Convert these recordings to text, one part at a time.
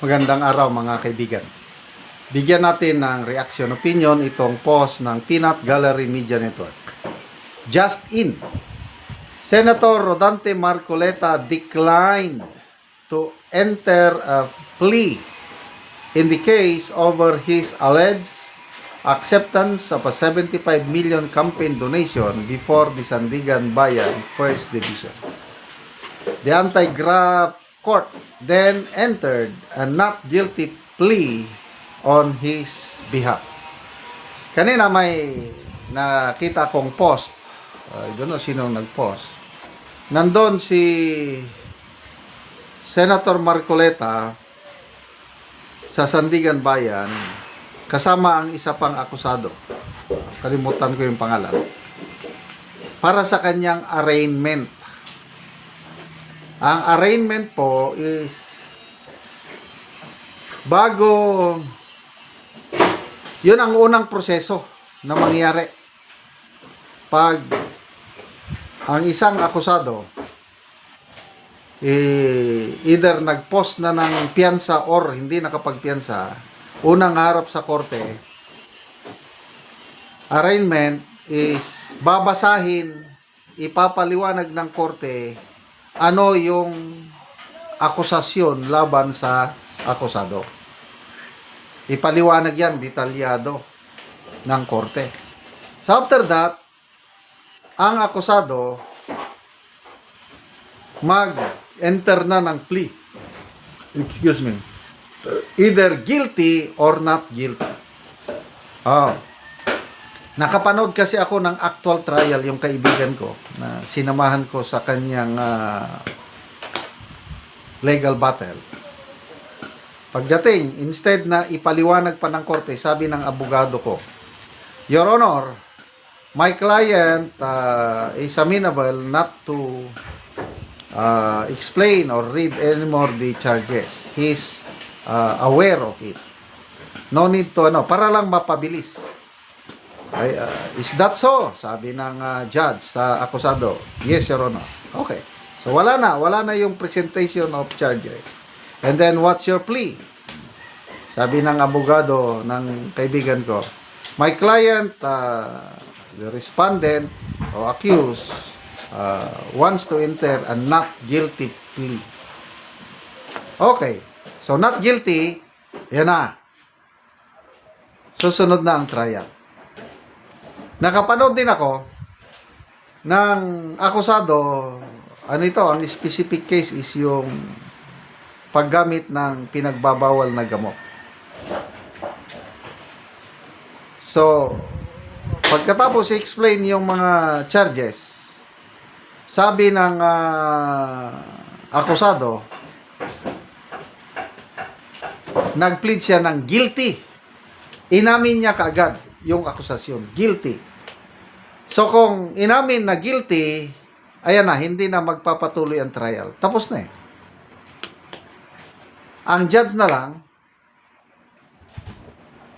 Magandang araw mga kaibigan. Bigyan natin ng reaction opinion itong post ng Peanut Gallery Media Network. Just in, Senator Rodante Marcoleta declined to enter a plea in the case over his alleged acceptance of a 75 million campaign donation before the Sandigan Bayan 1st Division. The anti-graft court then entered a not guilty plea on his behalf. Kanina may nakita kong post, I don't know sino nag-post. Nandun si Senator Marcoleta sa Sandigan Bayan kasama ang isa pang akusado. Kalimutan ko yung pangalan. Para sa kanyang arraignment. Ang arraignment po is bago, yun ang unang proseso na mangyari. Pag ang isang akusado either nag-post na ng piyansa or hindi nakapagpiyansa, unang harap sa korte, arraignment is babasahin, ipapaliwanag ng korte ano yung akusasyon laban sa akusado. Ipaliwanag yan, detalyado ng korte. So after that, ang akusado mag-enter na ng plea. Excuse me. Either guilty or not guilty. Nakapanood kasi ako ng actual trial yung kaibigan ko na sinamahan ko sa kanyang legal battle. Pagdating, instead na ipaliwanag pa ng korte, sabi ng abogado ko, Your Honor, my client is amenable not to explain or read anymore the charges. He's aware of it. No need to, para lang mapabilis. Is that so? Sabi ng judge sa akusado. Yes, Your Honor. Okay. So wala na yung presentation of charges. And then what's your plea? Sabi ng abogado ng kaibigan ko, my client, the respondent or accused, wants to enter a not guilty plea. Okay. So not guilty, yan na. Susunod na ang trial. Nakapanood din ako ng akusado, ang specific case is yung paggamit ng pinagbabawal na gamot. So, pagkatapos i-explain yung mga charges, sabi ng akusado, nag-plead siya ng guilty. Inamin niya kaagad yung akusasyon, guilty. So kung inamin na guilty, ayan na, hindi na magpapatuloy ang trial. Tapos na eh. Ang judge na lang,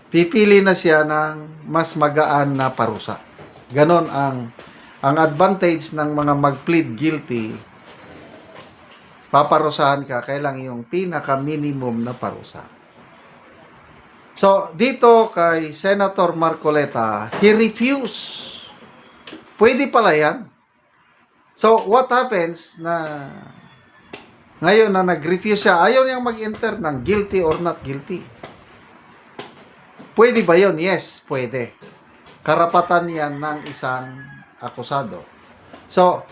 pipili na siya ng mas magaan na parusa. Ganon ang advantage ng mga mag-plead guilty. Paparusahan ka, kailang yung pinaka-minimum na parusa. So, dito kay Senator Marcoleta, he refused. Pwede pala yan. So, what happens na ngayon na nag-refuse siya, ayaw niyang mag-enter ng guilty or not guilty. Pwede ba yun? Yes, pwede. Karapatan yan ng isang akusado. So,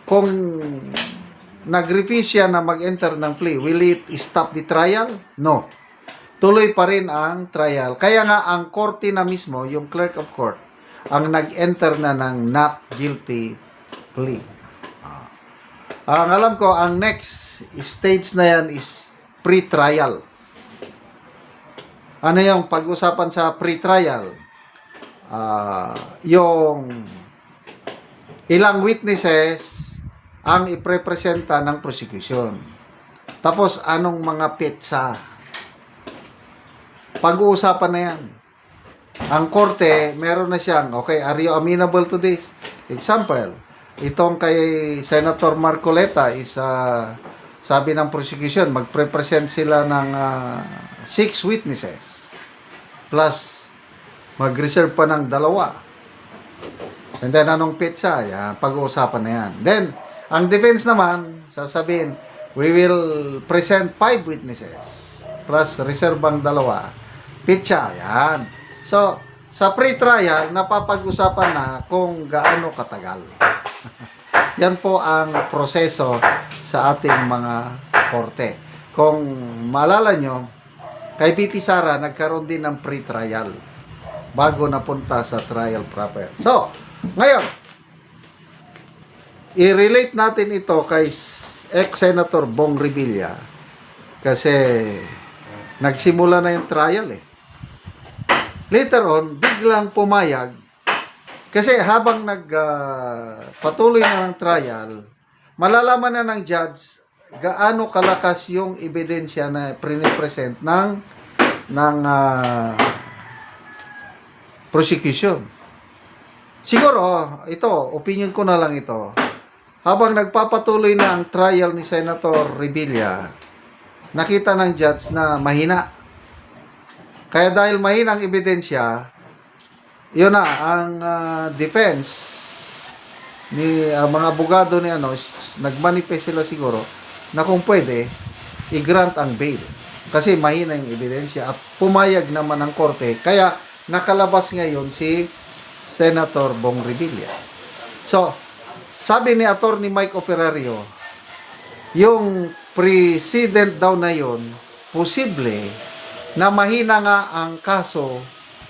kung nag-refuse siya na mag-enter ng plea, will it stop the trial? No. Tuloy pa rin ang trial. Kaya nga ang korte na mismo, yung clerk of court, ang nag-enter na ng not guilty plea. Ang alam ko, ang next stage na yan is pre-trial. Ano yung pag-usapan sa pre-trial? Yung ilang witnesses ang iprepresenta ng prosecution. Tapos, anong mga petsa? Pag-uusapan na yan. Ang korte, meron na siyang, okay, are you amenable to this? Example, itong kay Senator Marcoleta is sabi ng prosecution, magpre-present sila ng 6 witnesses. Plus, mag-reserve pa ng 2. And then, anong petsa? Yan, pag-uusapan na yan. Then, ang defense naman, sasabihin, we will present 5 witnesses. Plus, reserve ang 2. Petsa, yan. So, sa pre-trial, napapag-usapan na kung gaano katagal. Yan po ang proseso sa ating mga korte. Kung maalala nyo, kay BP Sara, nagkaroon din ng pre-trial bago napunta sa trial proper. So, ngayon, i-relate natin ito kay ex-Senator Bong Revilla kasi nagsimula na yung trial eh. Later on, biglang pumayag kasi habang patuloy na ng trial, malalaman na ng judge gaano kalakas yung ebidensya na pre-present ng prosecution. Siguro, ito, opinion ko na lang ito. Habang nagpapatuloy na ang trial ni Senator Revilla, nakita ng judge na mahina. Kaya dahil mahina ang ebidensya, yun na, ang defense ni mga abogado ni nagmanifest sila siguro na kung pwede, i-grant ang bail. Kasi mahina yung ebidensya at pumayag naman ang korte. Kaya nakalabas ngayon si Senator Bong Revilla. So, sabi ni Attorney Mike Operario, yung precedent daw na yun, posible na mahina nga ang kaso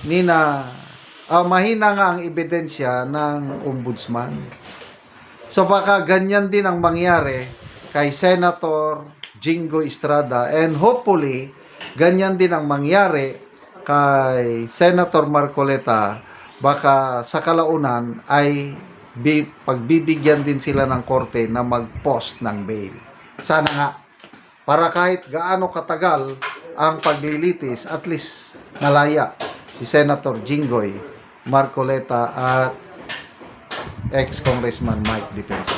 mahina nga ang ebidensya ng ombudsman. So baka ganyan din ang mangyari kay Senator Jingo Estrada and hopefully ganyan din ang mangyari kay Senator Marcoleta. Baka sa kalaunan ay pagbibigyan din sila ng korte na mag-post ng bail. Sana nga. Para kahit gaano katagal ang paglilitis, at least malaya si Senator Jinggoy Marcoleta at ex-Congressman Mike Defensa.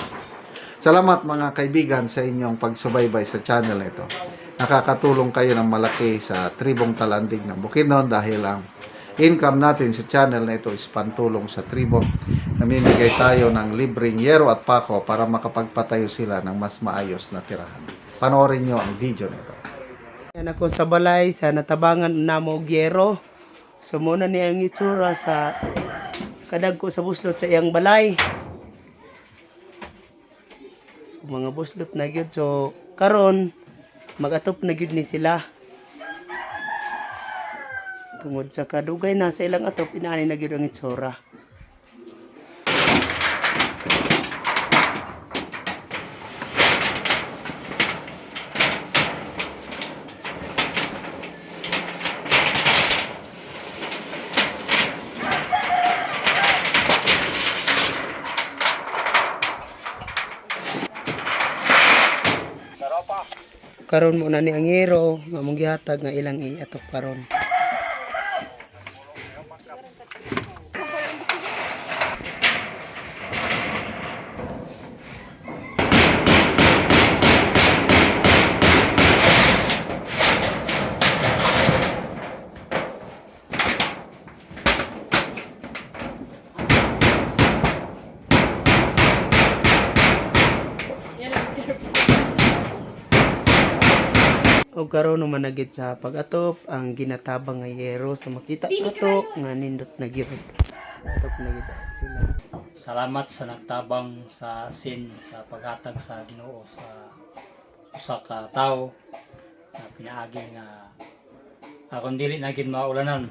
Salamat mga kaibigan sa inyong pagsubaybay sa channel ito. Nakakatulong kayo ng malaki sa tribong Talandig ng Bukidnon dahil ang income natin sa channel na ito is pantulong sa tribo. Namimigay tayo ng libreng yero at pako para makapagpatayo sila ng mas maayos na tirahan. Panoorin nyo ang video nito. Yan ako sa balay, sa natabangan na mo gyero. So muna niya ang itsura sa kadag ko sa buslot sa iyang balay. So mga buslot na gyud. So karon magatop na gyud ni sila. Tungod sa kadugay na sa ilang atop, inaani na gyud ang itsura. Karon mo na ni ang hero nga mong gihatag nga ilang iatop karon. O karon naman nagit sa pag-atop ang ginatabang nga yero sa makita ko to nga nindot na gyud. Atop na gyud sila. Salamat sa nagtabang sa sin sa paghatag sa Ginoo sa usa ka tawo na pinaagi nga akong dili na gid maulanan.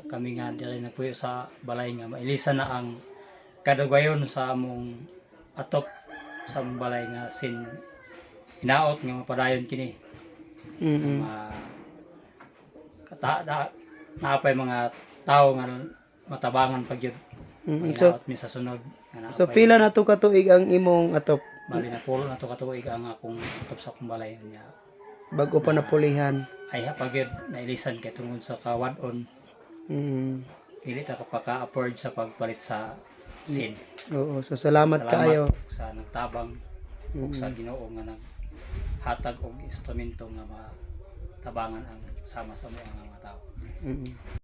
Kami nga dili nagpuyo sa balay nga mailisan na ang kadugwayon sa among atop sa among balay nga sin hinaot nga mapadayon kini. Naapay mga tao nga matabangan pag yun. So, Mi sa sunod. so pila na to katuig ang imong atop Bali na puro na to katuig ang akong atop sa akong balay niya. bago pa napulihan. Ay pag yun nailisan kay tungod sa kawadon. Dili ta kapaka-afford sa pagpalit sa sin. Oo, so salamat Salamat kaayo. sa nagtabang ug sa Ginoo nga hatag og instrumento nga matabangan ang sama sa mga tao. Mm.